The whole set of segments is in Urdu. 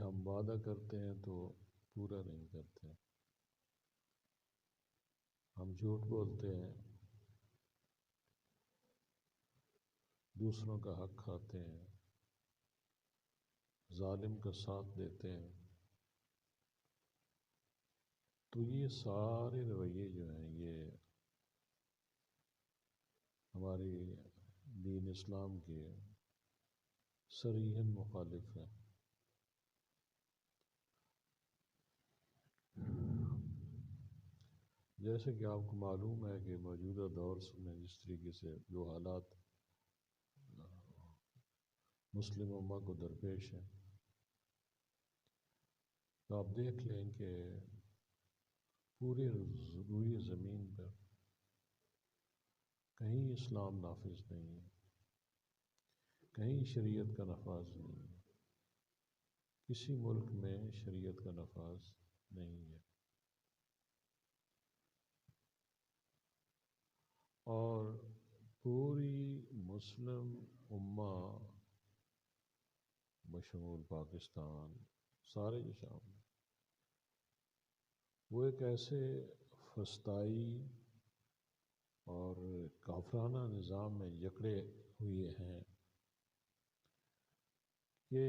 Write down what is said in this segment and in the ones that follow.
ہم وعدہ کرتے ہیں تو پورا نہیں کرتے، ہم جھوٹ بولتے ہیں، دوسروں کا حق کھاتے ہیں، ظالم کا ساتھ دیتے ہیں۔ تو یہ سارے رویے جو ہیں یہ ہماری دین اسلام کے صریحاً مخالف ہیں۔ جیسے کہ آپ کو معلوم ہے کہ موجودہ دور میں جس طریقے سے جو حالات مسلم امہ کو درپیش ہیں، تو آپ دیکھ لیں کہ پورے روئے زمین پر کہیں اسلام نافذ نہیں ہے، کہیں شریعت کا نفاذ نہیں ہے، کسی ملک میں شریعت کا نفاذ نہیں ہے۔ اور پوری مسلم امہ بشمول پاکستان سارے جو شام میں وہ ایک ایسے فسطائی اور کافرانہ نظام میں جکڑے ہوئے ہیں کہ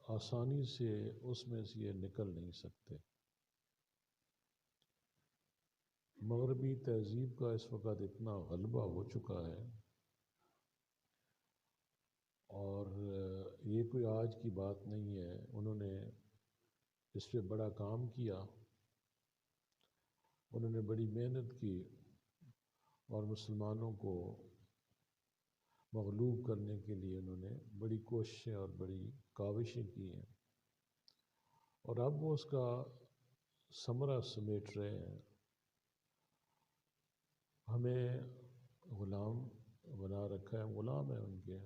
آسانی سے اس میں سے یہ نکل نہیں سکتے۔ مغربی تہذیب کا اس وقت اتنا غلبہ ہو چکا ہے، اور یہ کوئی آج کی بات نہیں ہے، انہوں نے اس پہ بڑا کام کیا، انہوں نے بڑی محنت کی اور مسلمانوں کو مغلوب کرنے کے لیے انہوں نے بڑی کوششیں اور بڑی کاوشیں کی ہیں، اور اب وہ اس کا ثمرہ سمیٹ رہے ہیں۔ ہمیں غلام بنا رکھا ہے، غلام ہیں ان کے،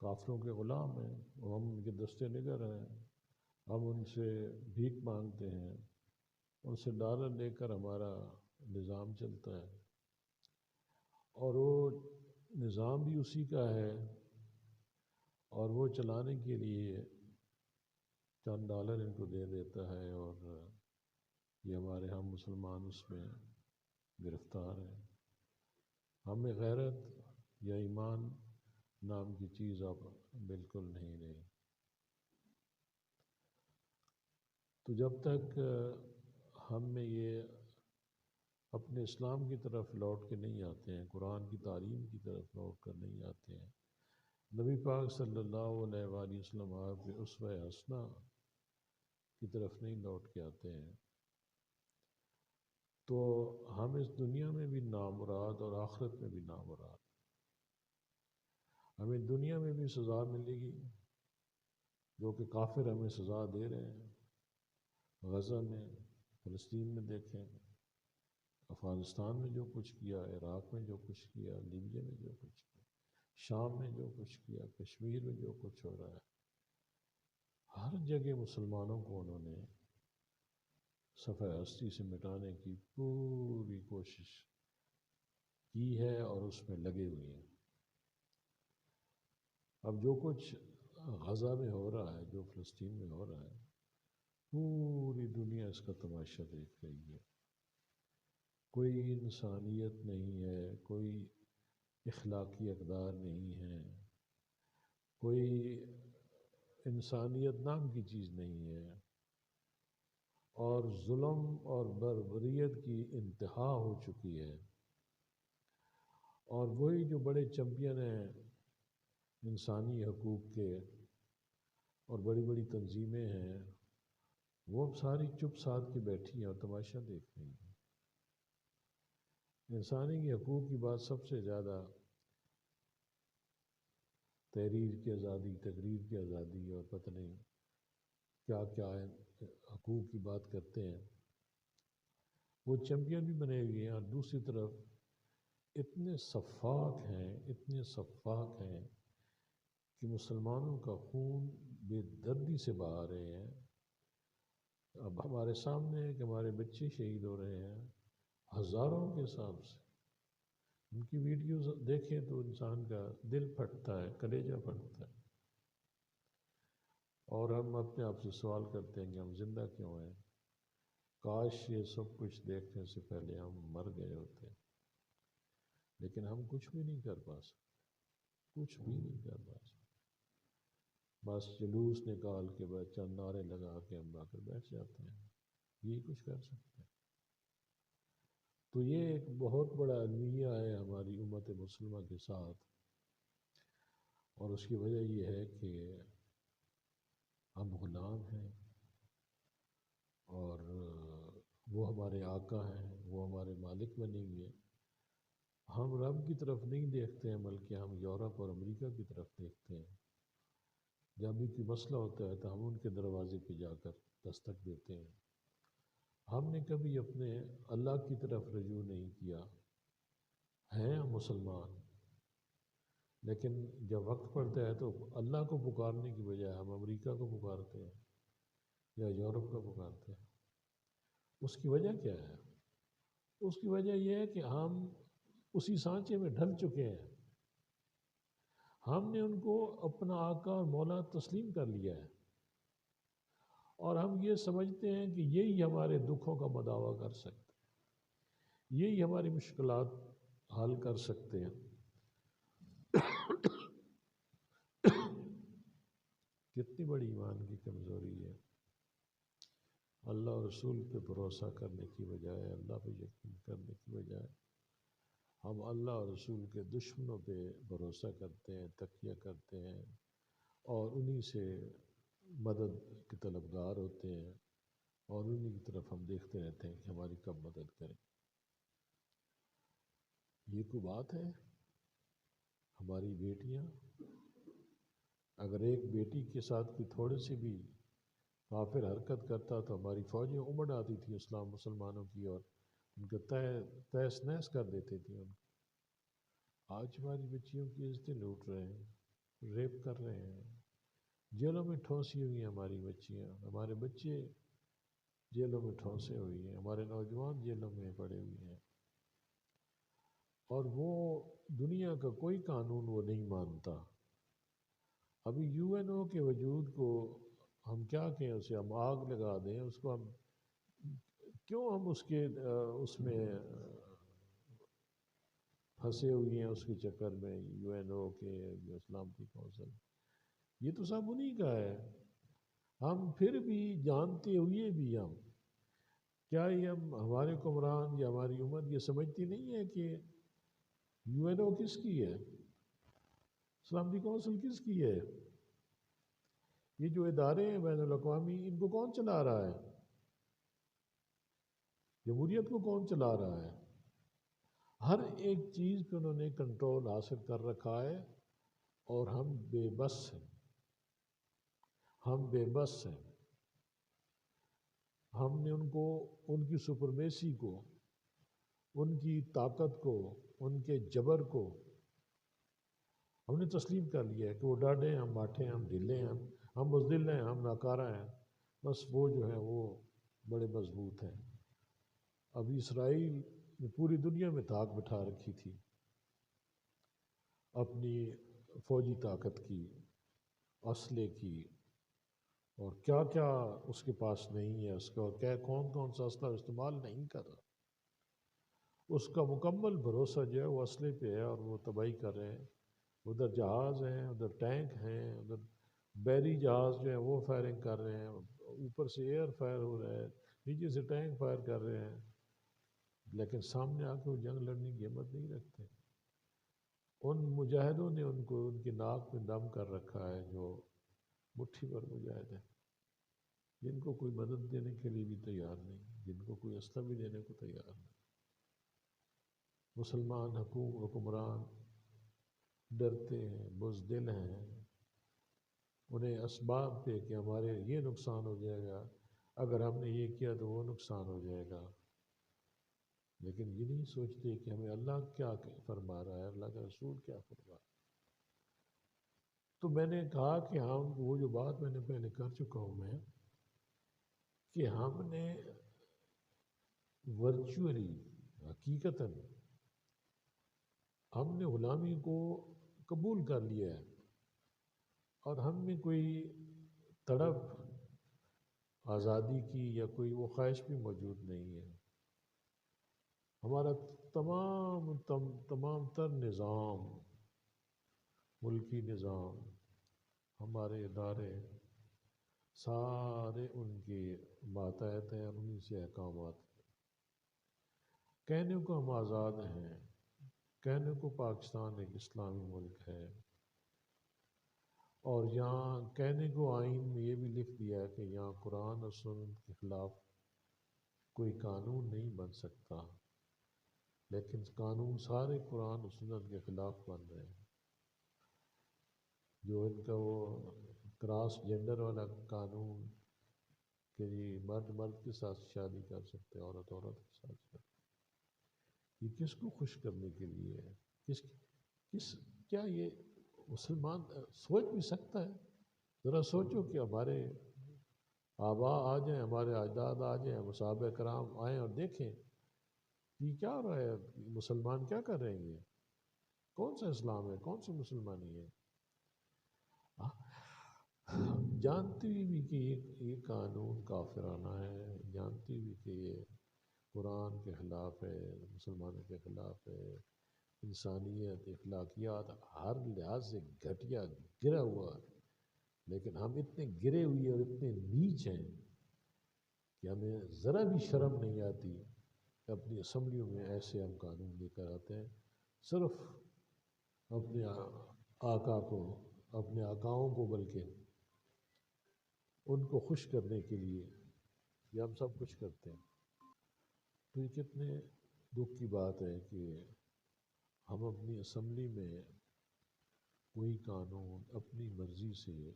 کافروں کے غلام ہیں، ہم ان کے دستے نگر ہیں، ہم ان سے بھیک مانگتے ہیں، ان سے ڈالر لے کر ہمارا نظام چلتا ہے، اور وہ نظام بھی اسی کا ہے، اور وہ چلانے کے لیے چند ڈالر ان کو دے دیتا ہے، اور یہ ہمارے ہم مسلمان اس میں گرفتار ہیں۔ ہمیں غیرت یا ایمان نام کی چیز اب بالکل نہیں رہی۔ تو جب تک ہم میں یہ اپنے اسلام کی طرف لوٹ کے نہیں آتے ہیں، قرآن کی تعلیم کی طرف لوٹ کر نہیں آتے ہیں، نبی پاک صلی اللہ علیہ وآلہ وسلم آپ کے اسوہ حسنہ کی طرف نہیں لوٹ کے آتے ہیں، تو ہم اس دنیا میں بھی نامراد اور آخرت میں بھی نامراد۔ ہمیں دنیا میں بھی سزا ملے گی جو کہ کافر ہمیں سزا دے رہے ہیں، غزہ میں، فلسطین میں دیکھیں، افغانستان میں جو کچھ کیا، عراق میں جو کچھ کیا، لیبیا میں جو کچھ کیا، شام میں جو کچھ کیا، کشمیر میں جو کچھ ہو رہا ہے، ہر جگہ مسلمانوں کو انہوں نے صفحہ ہستی سے مٹانے کی پوری کوشش کی ہے اور اس میں لگے ہوئے ہیں۔ اب جو کچھ غزہ میں ہو رہا ہے، جو فلسطین میں ہو رہا ہے، پوری دنیا اس کا تماشا دیکھ رہی ہے۔ کوئی انسانیت نہیں ہے، کوئی اخلاقی اقدار نہیں ہے، کوئی انسانیت نام کی چیز نہیں ہے، اور ظلم اور بربریت کی انتہا ہو چکی ہے۔ اور وہی جو بڑے چیمپئن ہیں انسانی حقوق کے اور بڑی بڑی تنظیمیں ہیں، وہ اب ساری چپ سادھ کے بیٹھی ہیں اور تماشا دیکھ رہی ہیں۔ انسانی حقوق کی بات سب سے زیادہ تحریر کی آزادی، تقریر کی آزادی اور پتہ نہیں کیا کیا حقوق کی بات کرتے ہیں، وہ چیمپئن بھی بنے ہوئے ہیں، اور دوسری طرف اتنے سفاک ہیں، اتنے سفاک ہیں کہ مسلمانوں کا خون بے دردی سے بہا رہے ہیں۔ اب ہمارے سامنے ہے کہ ہمارے بچے شہید ہو رہے ہیں ہزاروں کے حساب سے، ان کی ویڈیوز دیکھیں تو انسان کا دل پھٹتا ہے، کلیجہ پھٹتا ہے۔ اور ہم اپنے آپ سے سوال کرتے ہیں کہ ہم زندہ کیوں ہیں؟ کاش یہ سب کچھ دیکھنے سے پہلے ہم مر گئے ہوتے، لیکن ہم کچھ بھی نہیں کر پا سکتے، کچھ بھی نہیں کر پا سکتے۔ بس جلوس نکال کے بعد چند نعرے لگا کے ہم آ کر بیٹھ جاتے ہیں، یہی کچھ کر سکتے ہیں۔ تو یہ ایک بہت بڑا المیہ ہے ہماری امت مسلمہ کے ساتھ، اور اس کی وجہ یہ ہے کہ ہم غلام ہیں، اور وہ ہمارے آقا ہیں، وہ ہمارے مالک بنے ہوئے۔ ہم رب کی طرف نہیں دیکھتے ہیں، بلکہ ہم یورپ اور امریکہ کی طرف دیکھتے ہیں۔ جب بھی کوئی مسئلہ ہوتا ہے تو ہم ان کے دروازے پہ جا کر دستک دیتے ہیں۔ ہم نے کبھی اپنے اللہ کی طرف رجوع نہیں کیا۔ ہیں ہم مسلمان، لیکن جب وقت پڑتا ہے تو اللہ کو پکارنے کی بجائے ہم امریکہ کو پکارتے ہیں یا یورپ کو پکارتے ہیں۔ اس کی وجہ کیا ہے؟ اس کی وجہ یہ ہے کہ ہم اسی سانچے میں ڈھل چکے ہیں۔ ہم نے ان کو اپنا آقا اور مولا تسلیم کر لیا ہے، اور ہم یہ سمجھتے ہیں کہ یہی ہمارے دکھوں کا مداوع کر سکتے ہیں، یہی ہماری مشکلات حل کر سکتے ہیں۔ کتنی بڑی ایمان کی کمزوری ہے! اللہ اور رسول پہ بھروسہ کرنے کی بجائے، اللہ پہ یقین کرنے کی بجائے، ہم اللہ اور رسول کے دشمنوں پہ بھروسہ کرتے ہیں، تکیہ کرتے ہیں، اور انہی سے مدد کے طلبگار ہوتے ہیں، اور انہی کی طرف ہم دیکھتے رہتے ہیں کہ ہماری کب مدد کریں۔ یہ کوئی بات ہے؟ ہماری بیٹیاں، اگر ایک بیٹی کے ساتھ کوئی تھوڑی سی بھی کافر حرکت کرتا تو ہماری فوجیں امڑ آتی تھیں اسلام مسلمانوں کی، اور ان کو تہس نہس کر دیتے تھے ان کو۔ آج ہماری بچیوں کی عزتیں لوٹ رہے ہیں، ریپ کر رہے ہیں، جیلوں میں ٹھونسی ہوئی ہیں ہماری بچیاں، ہمارے بچے جیلوں میں ٹھونسے ہوئی ہیں، ہمارے نوجوان جیلوں میں پڑے ہوئے ہیں، اور وہ دنیا کا کوئی قانون وہ نہیں مانتا۔ ابھی UN کے وجود کو ہم کیا کہیں، اسے ہم آگ لگا دیں، اس کو ہم کیوں ہم اس میں پھنسے ہوئے ہیں، اس کے چکر میں UNO کے سلامتی کونسل، یہ تو سب انہی کا ہے۔ ہم پھر بھی جانتے ہوئے بھی ہم کیا ہمارے حکمران یا ہماری امت یہ سمجھتی نہیں ہے کہ UNO کس کی ہے، سلامتی کونسل کس کی ہے؟ یہ جو ادارے ہیں بین الاقوامی، ان کو کون چلا رہا ہے؟ جمہوریت کو کون چلا رہا ہے؟ ہر ایک چیز پہ انہوں نے کنٹرول حاصل کر رکھا ہے، اور ہم بے بس ہیں، ہم بے بس ہیں۔ ہم نے ان کو، ان کی سپرمیسی کو، ان کی طاقت کو، ان کے جبر کو ہم نے تسلیم کر لیا ہے کہ وہ ڈاڈے ہیں، ہم ماٹھے ہیں، ہم ڈھیلے ہیں، ہم بزدل ہیں، ہم ناکارہ ہیں، بس وہ جو ہے وہ بڑے مضبوط ہیں۔ اب اسرائیل نے پوری دنیا میں طاق بٹھا رکھی تھی اپنی فوجی طاقت کی، اسلحے کی، اور کیا کیا اس کے پاس نہیں ہے، اس کا اور کیا کون کون سا اسلحہ استعمال نہیں کر رہا۔ اس کا مکمل بھروسہ جو ہے وہ اسلحے پہ ہے، اور وہ تباہی کر رہے ہیں۔ ادھر جہاز ہیں، ادھر ٹینک ہیں، ادھر بحری جہاز جو ہیں وہ فائرنگ کر رہے ہیں، اوپر سے ایئر فائر ہو رہا ہے، نیچے سے ٹینک فائر کر رہے ہیں، لیکن سامنے آ کے وہ جنگ لڑنے کی ہمت نہیں رکھتے۔ ان مجاہدوں نے ان کو ان کی ناک میں دم کر رکھا ہے، جو مٹھی بھر مجاہد ہیں، جن کو کوئی مدد دینے کے لیے بھی تیار نہیں، جن کو کوئی اسلحہ بھی دینے کو تیار نہیں۔ مسلمان حکمران ڈرتے ہیں، بزدل ہیں، انہیں اسباب پہ کہ ہمارے یہ نقصان ہو جائے گا، اگر ہم نے یہ کیا تو وہ نقصان ہو جائے گا، لیکن یہ نہیں سوچتے کہ ہمیں اللہ کیا فرما رہا ہے، اللہ کا رسول کیا فرما رہا ہے۔ تو میں نے کہا کہ ہم وہ جو بات میں نے پہلے کر چکا ہوں میں، کہ ہم نے ورچولی، حقیقتاً ہم نے غلامی کو قبول کر لیا ہے، اور ہم میں کوئی تڑپ آزادی کی یا کوئی وہ خواہش بھی موجود نہیں ہے۔ ہمارا تمام تر نظام، ملکی نظام، ہمارے ادارے سارے ان کے ماتحت ہیں اور انہیں سے احکامات ہیں۔ کہنے کو ہم آزاد ہیں، کہنے کو پاکستان ایک اسلامی ملک ہے، اور یہاں کہنے کو آئین میں یہ بھی لکھ دیا ہے کہ یہاں قرآن اور سنت کے خلاف کوئی قانون نہیں بن سکتا، لیکن قانون سارے قرآن اور سنت کے خلاف بن رہے ہیں۔ جو ان کا وہ کراس جینڈر والا قانون کہ جی مرد مرد کے ساتھ شادی کر سکتے، عورت عورت کے ساتھ شادی، یہ کس کو خوش کرنے کے لیے ہے؟ کیا یہ مسلمان سوچ بھی سکتا ہے؟ ذرا سوچو کہ ہمارے آباء آ جائیں، ہمارے اجداد آ جائیں، صحابہ کرام آئیں اور دیکھیں یہ کیا ہو رہا ہے، مسلمان کیا کر رہے ہیں، یہ کون سا اسلام ہے، کون سی مسلمانی ہے؟ جانتی ہوئی بھی کہ یہ قانون کافرانہ ہے، جانتی ہوئی کہ یہ قرآن کے خلاف ہے، مسلمانوں کے خلاف ہے، انسانیت، اخلاقیات ہر لحاظ سے گھٹیا گرا ہوا ہے، لیکن ہم اتنے گرے ہوئے اور اتنے نیچ ہیں کہ ہمیں ذرا بھی شرم نہیں آتی کہ اپنی اسمبلیوں میں ایسے ہم قانون لے کر آتے ہیں، صرف اپنے آقا کو، اپنے آقاؤں کو، بلکہ ان کو خوش کرنے کے لیے یہ ہم سب کچھ کرتے ہیں۔ تو یہ کتنے دکھ کی بات ہے کہ ہم اپنی اسمبلی میں کوئی قانون اپنی مرضی سے،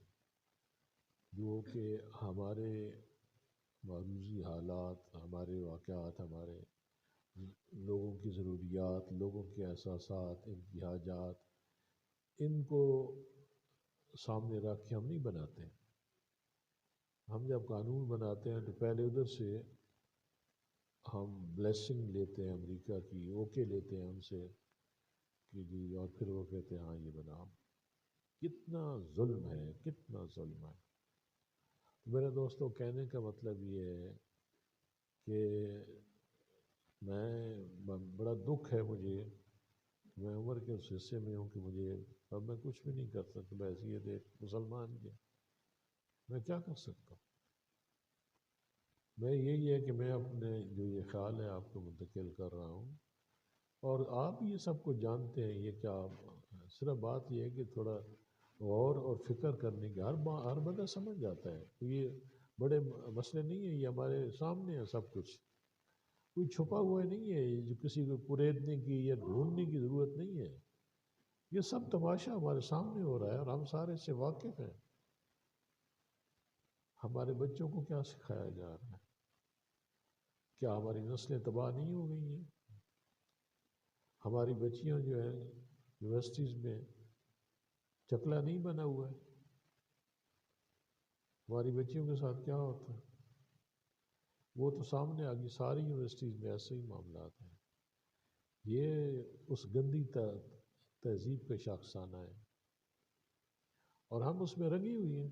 جو کہ ہمارے معروضی حالات، ہمارے واقعات، ہمارے لوگوں کی ضروریات، لوگوں کے احساسات، ان کی حاجات، ان کو سامنے رکھ کے ہم نہیں بناتے۔ ہم جب قانون بناتے ہیں تو پہلے ادھر سے ہم بلیسنگ لیتے ہیں امریکہ کی، اوکے لیتے ہیں ان سے کہ جی، اور پھر وہ کہتے ہیں ہاں یہ بناؤ۔ کتنا ظلم ہے، کتنا ظلم ہے۔ میرے دوستوں، کہنے کا مطلب یہ ہے کہ بڑا دکھ ہے مجھے، میں عمر کے اس حصے میں ہوں کہ مجھے اب میں کچھ بھی نہیں کر سکتا بحیثیت ایک مسلمان کے۔ میں کیا کر سکتا ہوں؟ میں یہی ہے کہ میں اپنے جو یہ خیال ہے آپ کو منتقل کر رہا ہوں، اور آپ یہ سب کو جانتے ہیں۔ یہ کیا، صرف بات یہ ہے کہ تھوڑا غور اور فکر کرنے کی، ہر بندہ سمجھ جاتا ہے، تو یہ بڑے مسئلے نہیں ہیں، یہ ہمارے سامنے ہے سب کچھ، کوئی چھپا ہوا نہیں ہے، جو کسی کو پریدنے کی یا ڈھونڈنے کی ضرورت نہیں ہے، یہ سب تماشا ہمارے سامنے ہو رہا ہے اور ہم سارے سے واقف ہیں۔ ہمارے بچوں کو کیا سکھایا جا رہا ہے؟ کیا ہماری نسلیں تباہ نہیں ہو گئی ہیں؟ ہماری بچیاں جو ہیں یونیورسٹیز میں چکلا نہیں بنا ہوا ہے؟ ہماری بچیوں کے ساتھ کیا ہوتا ہے؟ وہ تو سامنے آگی، ساری یونیورسٹیز میں ایسے ہی معاملات ہیں۔ یہ اس گندی تہذیب کا شاخسانہ ہے اور ہم اس میں رنگی ہوئی ہیں،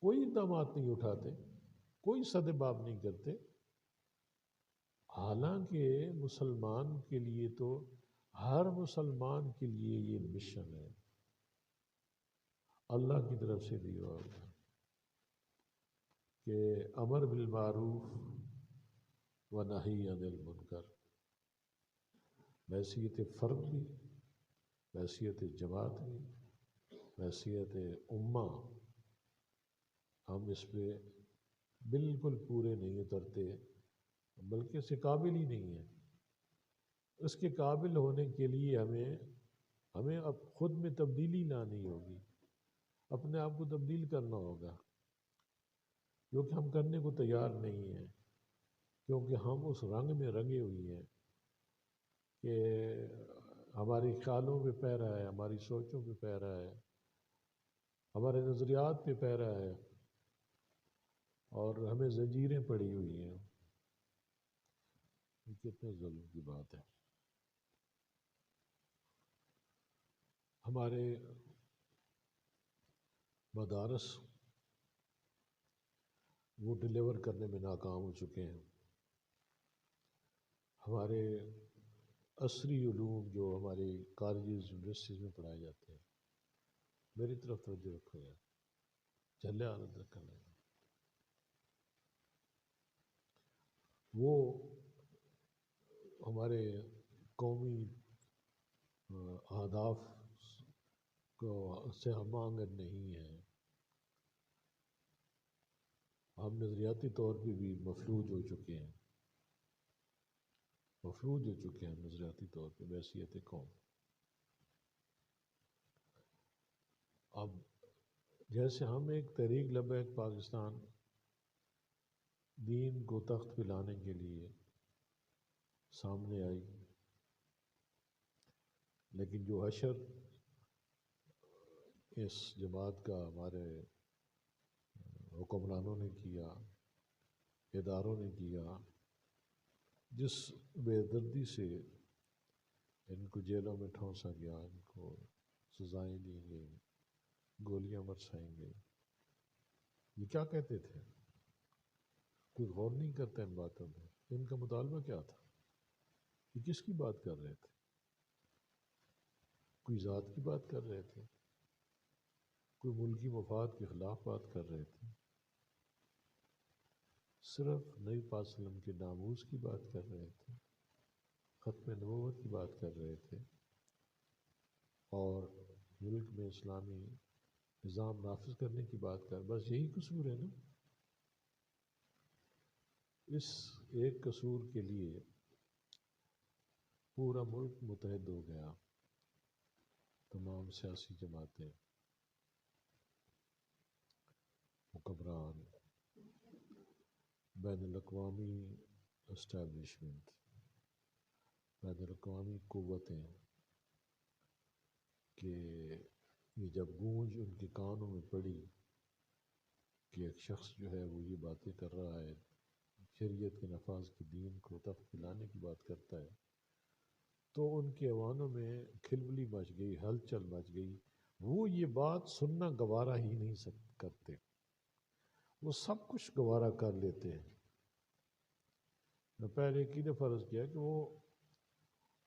کوئی اقدامات نہیں اٹھاتے، کوئی سدباب نہیں کرتے، حالانکہ مسلمان کے لیے تو، ہر مسلمان کے لیے یہ مشن ہے، اللہ کی طرف سے دیا ہوا ہے کہ امر بالمعروف و نہی عن المنکر، بحیثیت فرد بھی، بحیثیت جماعت بھی، بحیثیت امہ، ہم اس پہ بالکل پورے نہیں اترتے، بلکہ اس کے قابل ہی نہیں ہیں۔ اس کے قابل ہونے کے لیے ہمیں اب خود میں تبدیلی لانی ہوگی، اپنے آپ کو تبدیل کرنا ہوگا، جو کہ ہم کرنے کو تیار نہیں ہیں، کیونکہ ہم اس رنگ میں رنگے ہوئی ہیں کہ ہماری خیالوں پہ پیرا ہے، ہماری سوچوں پہ پیرا ہے، ہمارے نظریات پہ پیرا ہے، اور ہمیں زنجیریں پڑی ہوئی ہیں۔ یہ کتنے ظلم کی بات ہے۔ ہمارے مدارس وہ ڈیلیور کرنے میں ناکام ہو چکے ہیں. ہمارے عصری علوم جو ہماری کالجز یونیورسٹیز میں پڑھائے جاتے ہیں، میری طرف توجہ رکھو یار، جھلے عادت رکھنا ہے. وہ ہمارے قومی اہداف کو سے ہم آہنگ نہیں ہیں. ہم نظریاتی طور پہ بھی مفلوج ہو چکے ہیں، نظریاتی طور پہ بحیثیت قوم. اب جیسے ہم ایک تحریک لبیک پاکستان دین کو تخت پہ لانے کے لیے سامنے آئی، لیکن جو حشر اس جماعت کا ہمارے حکمرانوں نے کیا، اداروں نے کیا، جس بے دردی سے ان کو جیلوں میں ٹھونسا گیا، ان کو سزائیں دی گئیں، گولیاں برسائی گئی، یہ کیا کہتے تھے؟ کوئی غور نہیں کرتا ان باتوں میں. ان کا مطالبہ کیا تھا؟ یہ کس کی بات کر رہے تھے؟ کوئی ذات کی بات کر رہے تھے؟ کوئی ملکی مفاد کے خلاف بات کر رہے تھے؟ صرف نبی پاک صلی اللہ علیہ وسلم کے ناموس کی بات کر رہے تھے، ختم نبوت کی بات کر رہے تھے، اور ملک میں اسلامی نظام نافذ کرنے کی بات کر. بس یہی قصور ہے نا. اس ایک قصور کے لیے پورا ملک متحد ہو گیا، تمام سیاسی جماعتیں، حکمران، بین الاقوامی اسٹیبلشمنٹ، بین الاقوامی قوتیں، کہ یہ جب گونج ان کے کانوں میں پڑی کہ ایک شخص جو ہے وہ یہ باتیں کر رہا ہے، شریعت کے نفاذ کی، دین کو تخت پہ لانے کی بات کرتا ہے، تو ان کے ایوانوں میں کھلبلی مچ گئی، ہلچل مچ گئی. وہ یہ بات سننا گوارا ہی نہیں کرتے، وہ سب کچھ گوارا کر لیتے ہیں. میں پہلے کی نے فرض کیا کہ وہ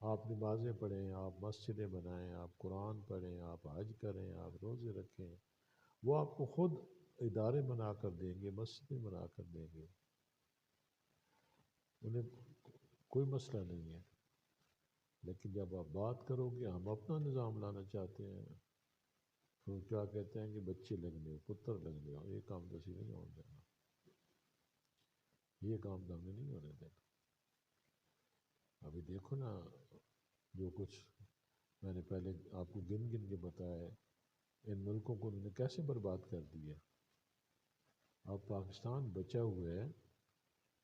آپ نمازیں پڑھیں، آپ مسجدیں بنائیں، آپ قرآن پڑھیں، آپ حج کریں، آپ روزے رکھیں، وہ آپ کو خود ادارے بنا کر دیں گے، مسجدیں بنا کر دیں گے، انہیں کوئی مسئلہ نہیں ہے. لیکن جب آپ بات کرو گے ہم اپنا نظام لانا چاہتے ہیں، تو کیا کہتے ہیں کہ بچے لگنے ہو، پتر لگنے ہو، یہ کام تو اسی نہیں ہونے دینا، یہ کام تو ہمیں نہیں ہونے دینا. ابھی دیکھو نا جو کچھ میں نے پہلے آپ کو گن گن کے بتایا ہے، ان ملکوں کو انہوں نے کیسے برباد کر دیا. اب پاکستان بچا ہوا ہے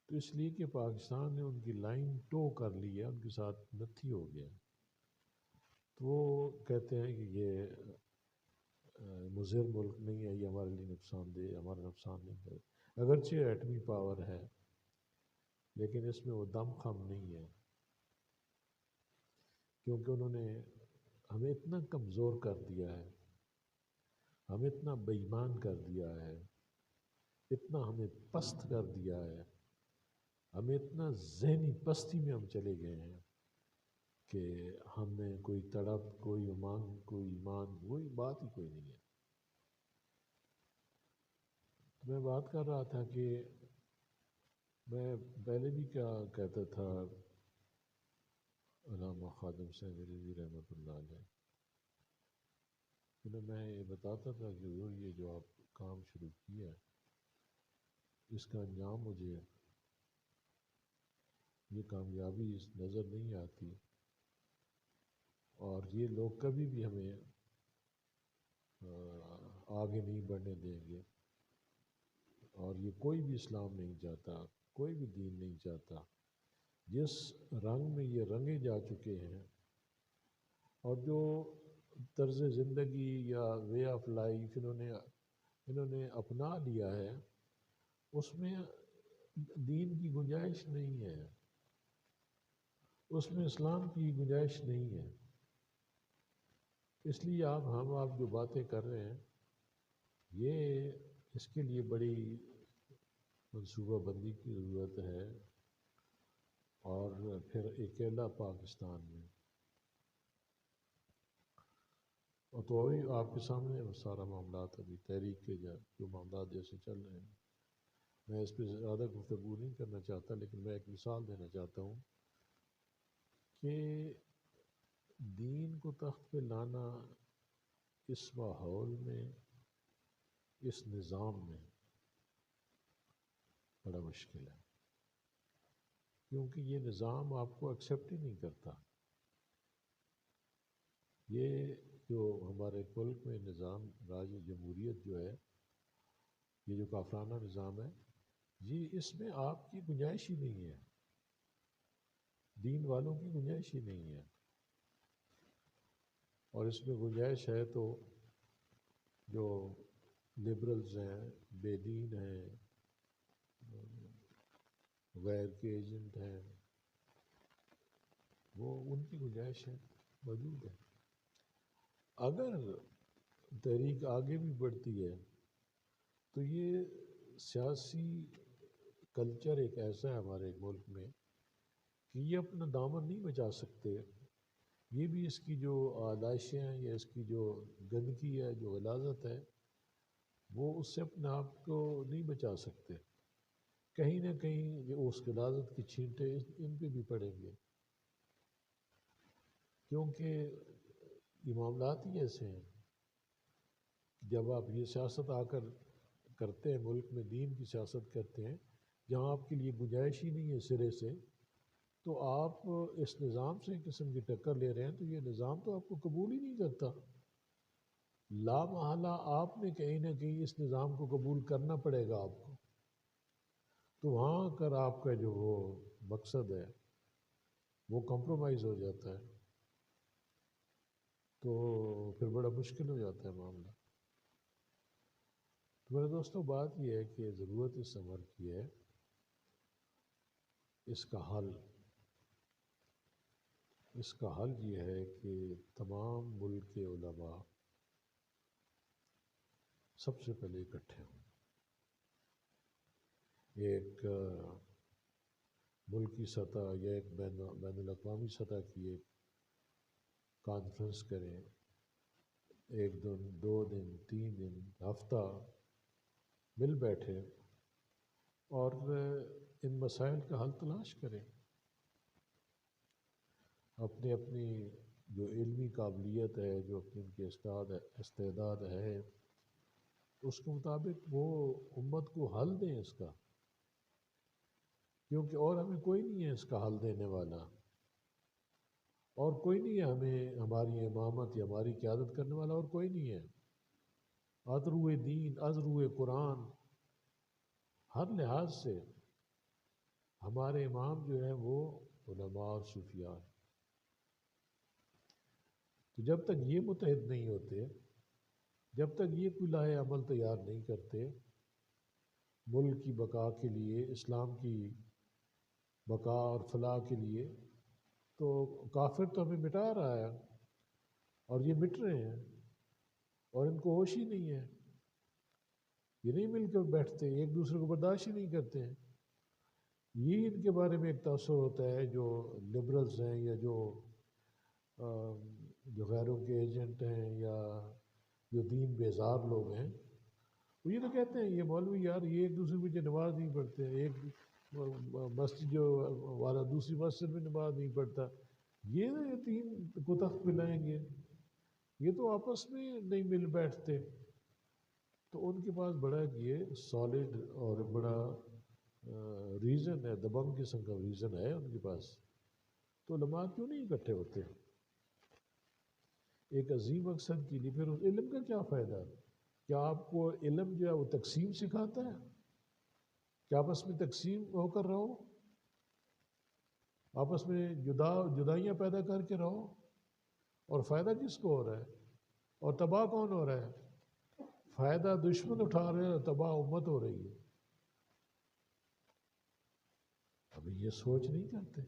تو اس لیے کہ پاکستان نے ان کی لائن ٹو کر لی ہے، ان کے ساتھ نتھی ہو گیا. تو وہ کہتے ہیں کہ یہ مضر ملک نہیں ہے، یہ ہمارے لیے نقصان دہ، ہمارا نقصان نہیں کرے. اگرچہ ایٹمی پاور ہے لیکن اس میں وہ دم خم نہیں ہے، کیونکہ انہوں نے ہمیں اتنا کمزور کر دیا ہے، ہمیں اتنا بے ایمان کر دیا ہے، اتنا ہمیں پست کر دیا ہے، ہمیں اتنا ذہنی پستی میں ہم چلے گئے ہیں کہ ہمیں کوئی تڑپ، کوئی امنگ، کوئی ایمان، وہی بات ہی کوئی نہیں ہے. تو میں بات کر رہا تھا کہ میں پہلے بھی کیا کہتا تھا علامہ خادم صاحب رضوی رحمۃ اللہ علیہ، میں یہ بتاتا تھا کہ حضور یہ جو آپ کام شروع کیا ہے اس کا انجام مجھے یہ کامیابی نظر نہیں آتی، اور یہ لوگ کبھی بھی ہمیں آگے نہیں بڑھنے دیں گے، اور یہ کوئی بھی اسلام نہیں چاہتا، کوئی بھی دین نہیں چاہتا. جس رنگ میں یہ رنگے جا چکے ہیں، اور جو طرز زندگی یا وے آف لائف انہوں نے اپنا لیا ہے، اس میں دین کی گنجائش نہیں ہے، اس میں اسلام کی گنجائش نہیں ہے. اس لیے آپ جو باتیں کر رہے ہیں یہ اس کے لیے بڑی منصوبہ بندی کی ضرورت ہے، اور پھر اکیلا پاکستان میں، اور تو ابھی آپ کے سامنے وہ سارا معاملات ابھی تحریک کے جو معاملات جیسے چل رہے ہیں، میں اس پہ زیادہ گفتگو نہیں کرنا چاہتا، لیکن میں ایک مثال دینا چاہتا ہوں کہ دین کو تخت پہ لانا اس ماحول میں، اس نظام میں بڑا مشکل ہے، کیونکہ یہ نظام آپ کو ایکسیپٹ ہی نہیں کرتا۔ یہ جو ہمارے ملک میں نظام راج جمہوریت جو ہے، یہ جو کافرانہ نظام ہے، یہ اس میں آپ کی گنجائش ہی نہیں ہے، دین والوں کی گنجائش ہی نہیں ہے، اور اس میں گنجائش ہے تو جو لبرلز ہیں، بے دین ہیں، غیر کے ایجنٹ ہیں، وہ ان کی گنجائش ہے، موجود ہے۔ اگر تحریک آگے بھی بڑھتی ہے تو یہ سیاسی کلچر ایک ایسا ہے ہمارے ملک میں کہ یہ اپنا دامن نہیں بچا سکتے، یہ بھی اس کی جو آلائشیں ہیں یا اس کی جو گندگی ہے، جو غلاظت ہے، وہ اس سے اپنے آپ کو نہیں بچا سکتے، کہیں نہ کہیں یہ اس غلاظت کی چھینٹیں ان پہ بھی پڑیں گے، کیونکہ یہ معاملات ہی ایسے ہیں۔ جب آپ یہ سیاست آ کر کرتے ہیں، ملک میں دین کی سیاست کرتے ہیں، جہاں آپ کے لیے گنجائش ہی نہیں ہے سرے سے، تو آپ اس نظام سے ایک قسم کی ٹکر لے رہے ہیں، تو یہ نظام تو آپ کو قبول ہی نہیں کرتا، لا محالہ آپ نے کہیں نہ کہیں اس نظام کو قبول کرنا پڑے گا آپ کو، تو وہاں کر آپ کا جو وہ مقصد ہے وہ کمپرومائز ہو جاتا ہے، تو پھر بڑا مشکل ہو جاتا ہے معاملہ۔ تو میرے دوستوں، بات یہ ہے کہ ضرورت اس عمر کی ہے، اس کا حل یہ ہے کہ تمام ملک کے علماء سب سے پہلے اکٹھے ہوں، ایک ملکی سطح یا ایک بین الاقوامی سطح کی ایک کانفرنس کریں، ایک دن، 2 دن، 3 دن، ہفتہ مل بیٹھے اور ان مسائل کا حل تلاش کریں، اپنی اپنی جو علمی قابلیت ہے، جو اپنی ان کی استعداد ہے، اس کے مطابق وہ امت کو حل دیں اس کا، کیونکہ اور ہمیں کوئی نہیں ہے اس کا حل دینے والا، اور کوئی نہیں ہے ہمیں ہماری امامت یا ہماری قیادت کرنے والا، اور کوئی نہیں ہے۔ ازرو دین، ازرو قرآن، ہر لحاظ سے ہمارے امام جو ہیں وہ علماء اور صوفیاء ہیں۔ تو جب تک یہ متحد نہیں ہوتے، جب تک یہ کوئی لاہ عمل تیار نہیں کرتے ملک کی بقا کے لیے، اسلام کی بقا اور فلاح کے لیے، تو کافر تو ہمیں مٹا رہا ہے، اور یہ مٹ رہے ہیں، اور ان کو ہوش ہی نہیں ہے، یہ نہیں مل کر بیٹھتے، ایک دوسرے کو برداشت ہی نہیں کرتے ہیں۔ یہ ان کے بارے میں ایک تاثر ہوتا ہے جو لبرلز ہیں، یا جو غیروں کے ایجنٹ ہیں، یا جو دین بیزار لوگ ہیں، وہ یہ تو کہتے ہیں یہ مولوی یار یہ ایک دوسرے میں نماز نہیں پڑھتے، ایک مسجد جو والا دوسری مسجد میں نماز نہیں پڑھتا، یہ دین کو تخت پہ لائیں گے، یہ تو آپس میں نہیں مل بیٹھتے۔ تو ان کے پاس بڑا یہ سالڈ اور بڑا ریزن ہے، دبنگ قسم کا ریزن ہے ان کے پاس، تو علماء کیوں نہیں اکٹھے ہوتے ایک عظیم مقصد کے لیے؟ پھر اس علم کا کیا فائدہ ہے؟ کیا آپ کو علم جو ہے وہ تقسیم سکھاتا ہے؟ کیا آپس میں تقسیم ہو کر رہو، آپس میں جدائیاں پیدا کر کے رہو، اور فائدہ کس کو ہو رہا ہے، اور تباہ کون ہو رہا ہے؟ فائدہ دشمن اٹھا رہے ہیں اور تباہ امت ہو رہی ہے۔ ابھی یہ سوچ نہیں کرتے،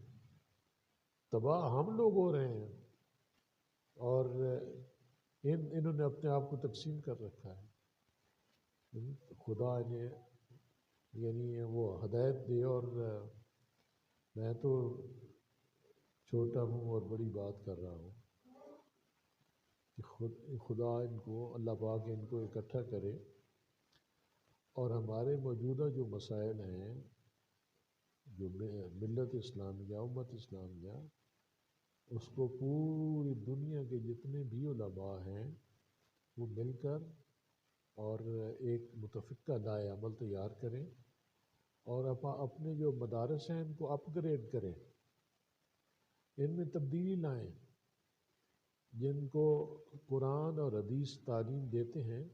تباہ ہم لوگ ہو رہے ہیں، اور انہوں نے اپنے آپ کو تقسیم کر رکھا ہے۔ خدا نے یعنی وہ ہدایت دے، اور میں تو چھوٹا ہوں اور بڑی بات کر رہا ہوں کہ خدا ان کو، اللہ پاک ان کو اکٹھا کرے اور ہمارے موجودہ جو مسائل ہیں، جو ملت اسلامیہ، امت اسلامیہ، اس کو پوری دنیا کے جتنے بھی علماء ہیں وہ مل کر اور ایک متفقہ لائے عمل تیار کریں، اور اپنے جو مدارس ہیں ان کو اپ گریڈ کریں، ان میں تبدیلی لائیں، جن کو قرآن اور حدیث تعلیم دیتے ہیں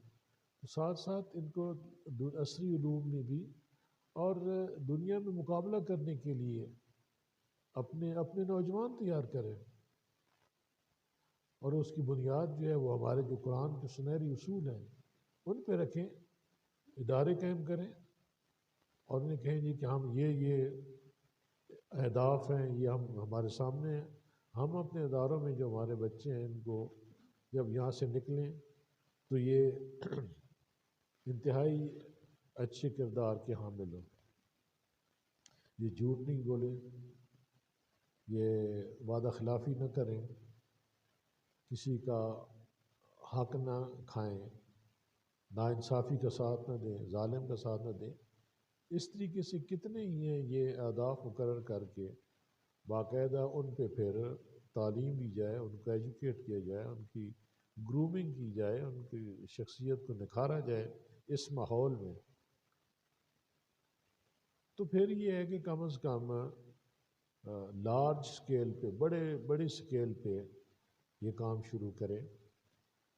تو ساتھ ساتھ ان کو عصری علوم میں بھی اور دنیا میں مقابلہ کرنے کے لیے اپنے نوجوان تیار کریں، اور اس کی بنیاد جو ہے وہ ہمارے جو قرآن کے سنہری اصول ہیں ان پہ رکھیں، ادارے قائم کریں، اور انہیں کہیں جی کہ ہم یہ اہداف ہیں، یہ ہمارے سامنے ہیں، ہم اپنے اداروں میں جو ہمارے بچے ہیں ان کو جب یہاں سے نکلیں تو یہ انتہائی اچھے کردار کے حامل ہوں، یہ جھوٹ نہیں بولیں، یہ وعدہ خلافی نہ کریں، کسی کا حق نہ کھائیں، ناانصافی کا ساتھ نہ دیں، ظالم کا ساتھ نہ دیں۔ اس طریقے سے کتنے ہی ہیں یہ اہداف مقرر کر کے باقاعدہ ان پہ پھر تعلیم دی جائے، ان کو ایجوکیٹ کیا جائے، ان کی گرومنگ کی جائے، ان کی شخصیت کو نکھارا جائے اس ماحول میں، تو پھر یہ ہے کہ کم از کم لارج سکیل پہ، بڑے سکیل پہ یہ کام شروع کریں،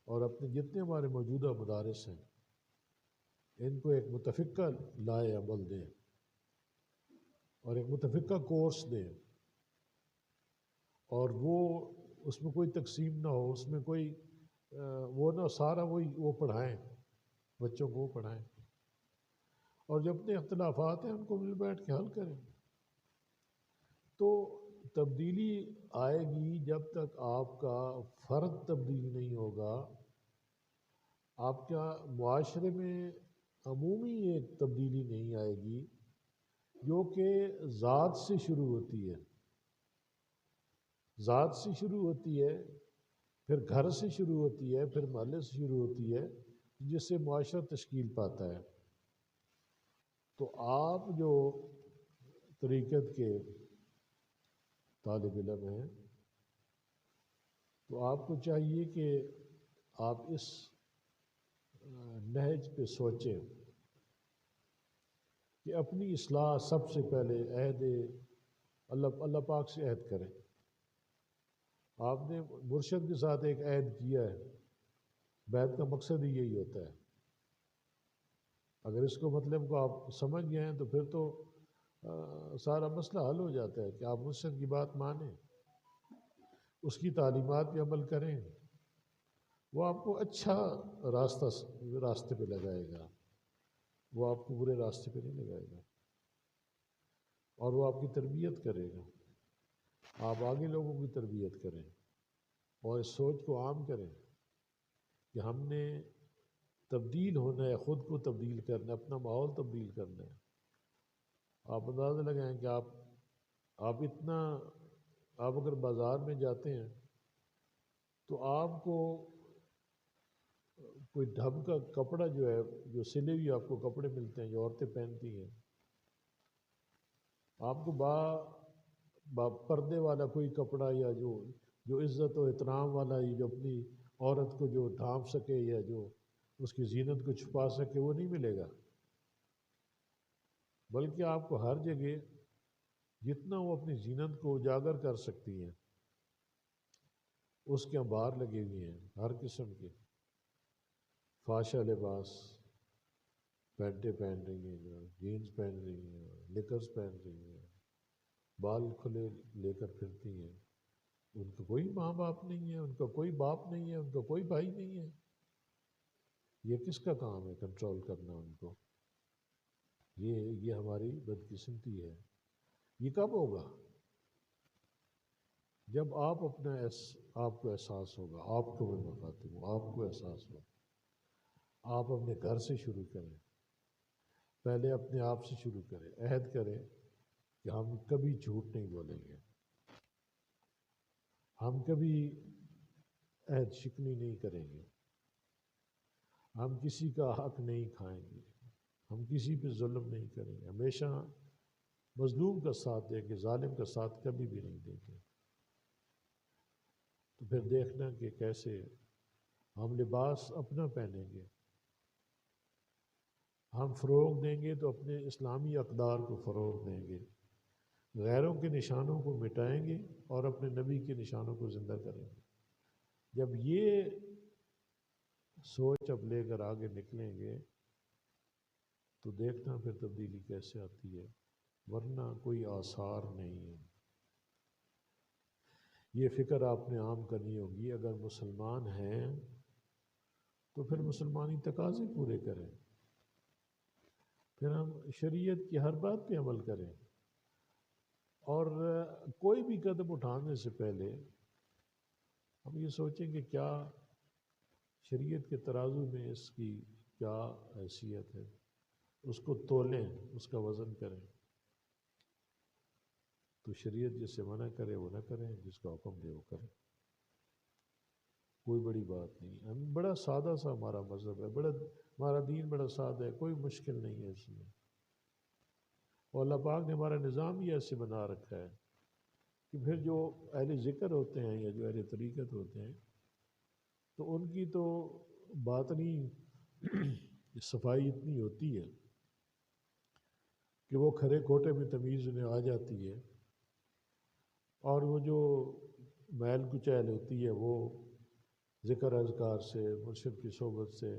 اور اپنے جتنے ہمارے موجودہ مدارس ہیں ان کو ایک متفقہ لائے عمل دیں اور ایک متفقہ کورس دیں، اور وہ اس میں کوئی تقسیم نہ ہو، اس میں کوئی وہ نہ سارا وہ پڑھائیں، بچوں کو وہ پڑھائیں، اور جو اپنے اختلافات ہیں ان کو مل بیٹھ کے حل کریں۔ تو تبدیلی آئے گی جب تک آپ کا فرد تبدیل نہیں ہوگا، آپ کا معاشرے میں عمومی ایک تبدیلی نہیں آئے گی جو کہ ذات سے شروع ہوتی ہے، ذات سے شروع ہوتی ہے، پھر گھر سے شروع ہوتی ہے، پھر محلے سے شروع ہوتی ہے، جس سے معاشرہ تشکیل پاتا ہے۔ تو آپ جو طریقت کے طالب علم ہیں تو آپ کو چاہیے کہ آپ اس نہج پہ سوچیں کہ اپنی اصلاح سب سے پہلے عہد اللہ پاک سے عہد کریں۔ آپ نے مرشد کے ساتھ ایک عہد کیا ہے، بیعت کا مقصد ہی یہی ہوتا ہے۔ اگر اس کو مطلب کو آپ سمجھ گئے ہیں تو پھر تو سارا مسئلہ حل ہو جاتا ہے کہ آپ مرشد کی بات مانیں، اس کی تعلیمات پہ عمل کریں، وہ آپ کو اچھا راستے پہ لگائے گا، وہ آپ کو برے راستے پہ نہیں لگائے گا، اور وہ آپ کی تربیت کرے گا، آپ آگے لوگوں کی تربیت کریں، اور اس سوچ کو عام کریں کہ ہم نے تبدیل ہونا ہے، خود کو تبدیل کرنا ہے، اپنا ماحول تبدیل کرنا ہے۔ آپ اندازہ لگائیں کہ آپ اگر بازار میں جاتے ہیں تو آپ کو کوئی ڈھب کا کپڑا جو ہے، جو سلے ہوئے آپ کو کپڑے ملتے ہیں جو عورتیں پہنتی ہیں، آپ کو با پردے والا کوئی کپڑا یا جو عزت و احترام والا، جو اپنی عورت کو جو ڈھانپ سکے یا جو اس کی زینت کو چھپا سکے، وہ نہیں ملے گا، بلکہ آپ کو ہر جگہ جتنا وہ اپنی زینت کو اجاگر کر سکتی ہیں اس کے انبار لگے ہوئے ہیں، ہر قسم کے فاشا لباس، پینٹیں پہن رہی ہیں، جو جینز پہن رہی ہیں، نکرز پہن رہی ہیں، بال کھلے لے کر پھرتی ہیں، ان کا کوئی ماں باپ نہیں ہے، ان کا کوئی باپ نہیں ہے، ان کا کوئی بھائی نہیں ہے، یہ کس کا کام ہے کنٹرول کرنا ان کو؟ یہ ہماری بدقسمتی ہے۔ یہ کب ہوگا؟ جب آپ کو احساس ہوگا، آپ کو میں بتاتی ہوں، آپ کو احساس ہوگا آپ اپنے گھر سے شروع کریں، پہلے اپنے آپ سے شروع کریں، عہد کریں کہ ہم کبھی جھوٹ نہیں بولیں گے، ہم کبھی عہد شکنی نہیں کریں گے، ہم کسی کا حق نہیں کھائیں گے، ہم کسی پہ ظلم نہیں کریں گے، ہمیشہ مظلوم کا ساتھ دیں گے، ظالم کا ساتھ کبھی بھی نہیں دیں گے۔ تو پھر دیکھنا کہ کیسے ہم لباس اپنا پہنیں گے، ہم فروغ دیں گے تو اپنے اسلامی اقدار کو فروغ دیں گے، غیروں کے نشانوں کو مٹائیں گے اور اپنے نبی کے نشانوں کو زندہ کریں گے۔ جب یہ سوچ اب لے کر آگے نکلیں گے تو دیکھنا پھر تبدیلی کیسے آتی ہے، ورنہ کوئی آثار نہیں ہے۔ یہ فکر آپ نے عام کرنی ہوگی، اگر مسلمان ہیں تو پھر مسلمانی تقاضے پورے کریں، پھر ہم شریعت کی ہر بات پہ عمل کریں، اور کوئی بھی قدم اٹھانے سے پہلے ہم یہ سوچیں کہ کیا شریعت کے ترازو میں اس کی کیا حیثیت ہے، اس کو تولیں، اس کا وزن کریں۔ تو شریعت جس سے منع کرے وہ نہ کریں، جس کا حکم دے وہ کریں، کوئی بڑی بات نہیں۔ ہم بڑا سادہ سا ہمارا مذہب ہے، ہمارا دین بڑا سادہ ہے، کوئی مشکل نہیں ہے اس میں، اور اللہ پاک نے ہمارا نظام ہی ایسے بنا رکھا ہے کہ پھر جو اہل ذکر ہوتے ہیں یا جو اہل طریقت ہوتے ہیں تو ان کی تو باطنی صفائی اتنی ہوتی ہے کہ وہ کھرے کھوٹے میں تمیز انہیں آ جاتی ہے، اور وہ جو میل کچیل ہوتی ہے وہ ذکر اذکار سے، مرشد کی صحبت سے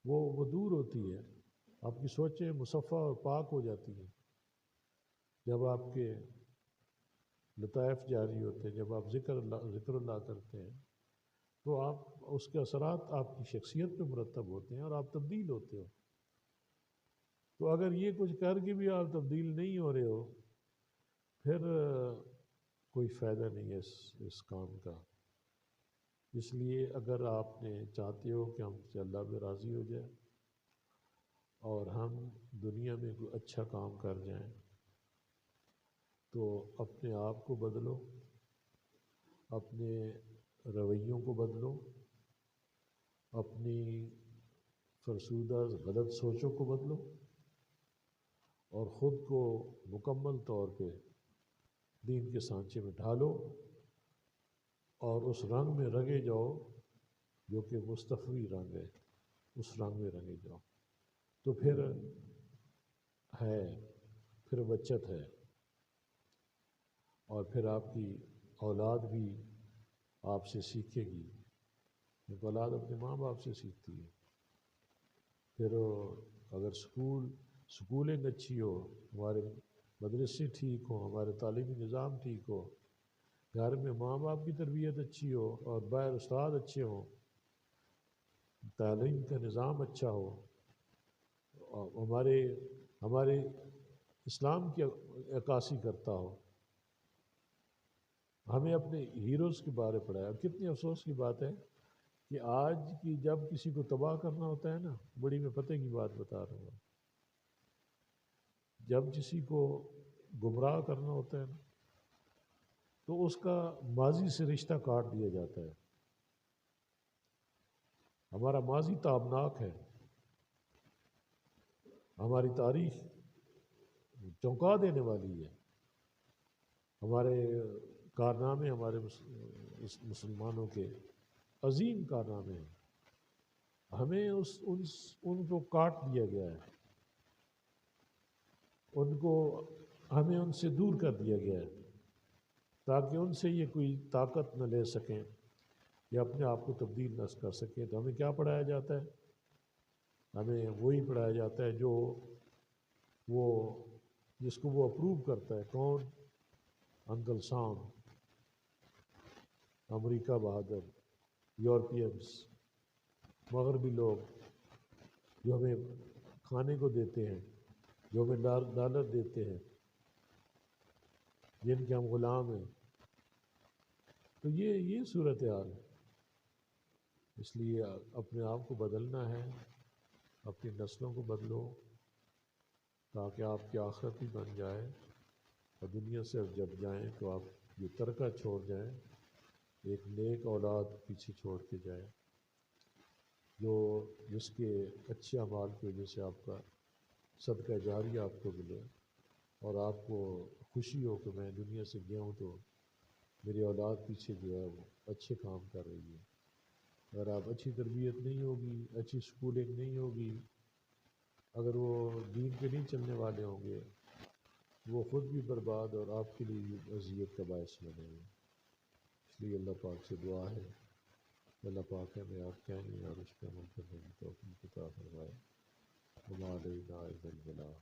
وہ دور ہوتی ہے۔ آپ کی سوچیں مصفہ اور پاک ہو جاتی ہیں جب آپ کے لطائف جاری ہوتے ہیں، جب آپ ذکر اللہ کرتے ہیں تو آپ اس کے اثرات آپ کی شخصیت پہ مرتب ہوتے ہیں اور آپ تبدیل ہوتے ہو۔ تو اگر یہ کچھ کر کے بھی آپ تبدیل نہیں ہو رہے ہو پھر کوئی فائدہ نہیں ہے اس کام کا۔ اس لیے اگر آپ نے چاہتے ہو کہ ہم سے اللہ پہ راضی ہو جائے اور ہم دنیا میں کوئی اچھا کام کر جائیں تو اپنے آپ کو بدلو، اپنے رویوں کو بدلو، اپنی فرسودہ غلط سوچوں کو بدلو، اور خود کو مکمل طور پہ دین کے سانچے میں ڈھالو اور اس رنگ میں رنگے جاؤ جو کہ مصطفی رنگ ہے، اس رنگ میں رنگے جاؤ، تو پھر بچت ہے، اور پھر آپ کی اولاد بھی آپ سے سیکھے گی، کیونکہ اولاد اپنے ماں باپ سے سیکھتی ہے۔ پھر اگر سکولنگ اچھی ہو، ہمارے مدرسے ٹھیک ہوں، ہمارے تعلیمی نظام ٹھیک ہو، گھر میں ماں باپ کی تربیت اچھی ہو اور باہر استاد اچھے ہوں، تعلیم کا نظام اچھا ہو، اور ہمارے اسلام کی عکاسی کرتا ہو، ہمیں اپنے ہیروز کے بارے پڑھایا۔ اور کتنی افسوس کی بات ہے کہ آج کی جب کسی کو تباہ کرنا ہوتا ہے نا، بڑی میں پتہ کی بات بتا رہا ہوں، جب کسی کو گمراہ کرنا ہوتا ہے نا تو اس کا ماضی سے رشتہ کاٹ دیا جاتا ہے۔ ہمارا ماضی تابناک ہے، ہماری تاریخ چونکا دینے والی ہے، ہمارے کارنامے، ہمارے مسلمانوں کے عظیم کارنامے ہیں، ہمیں ان کو کاٹ دیا گیا ہے، ہمیں ان سے دور کر دیا گیا ہے تاکہ ان سے یہ کوئی طاقت نہ لے سکیں یا اپنے آپ کو تبدیل نہ کر سکیں۔ تو ہمیں کیا پڑھایا جاتا ہے؟ ہمیں وہی پڑھایا جاتا ہے جو جس کو وہ اپروو کرتا ہے۔ کون؟ انکل سام، امریکہ بہادر، یورپینس، مغربی لوگ جو ہمیں کھانے کو دیتے ہیں، جو ہمیں ڈالر دیتے ہیں، جن کے ہم غلام ہیں۔ تو یہ صورتحال ہے۔ اس لیے اپنے آپ کو بدلنا ہے، اپنی نسلوں کو بدلو تاکہ آپ کی آخرت بھی بن جائے، اور دنیا سے جب جائیں تو آپ یہ ترکہ چھوڑ جائیں، ایک نیک اولاد پیچھے چھوڑ کے جائیں جس کے اچھے اعمال کی وجہ سے آپ کا صدقہ جاریہ آپ کو ملے، اور آپ کو خوشی ہو کہ میں دنیا سے گیا ہوں تو میری اولاد پیچھے جو ہے وہ اچھے کام کر رہی ہے۔ اگر آپ اچھی تربیت نہیں ہوگی، اچھی سکولنگ نہیں ہوگی، اگر وہ دین پہ نہیں چلنے والے ہوں گے، وہ خود بھی برباد اور آپ کے لیے بھی اذیت کا باعث بنے گے۔ اس لیے اللہ پاک سے دعا ہے، اللہ پاک ہمیں آپ کہنے اور اس پہ عمل کرنے کی توفیق عطا فرمائے۔ وما علینا الا البلاغ۔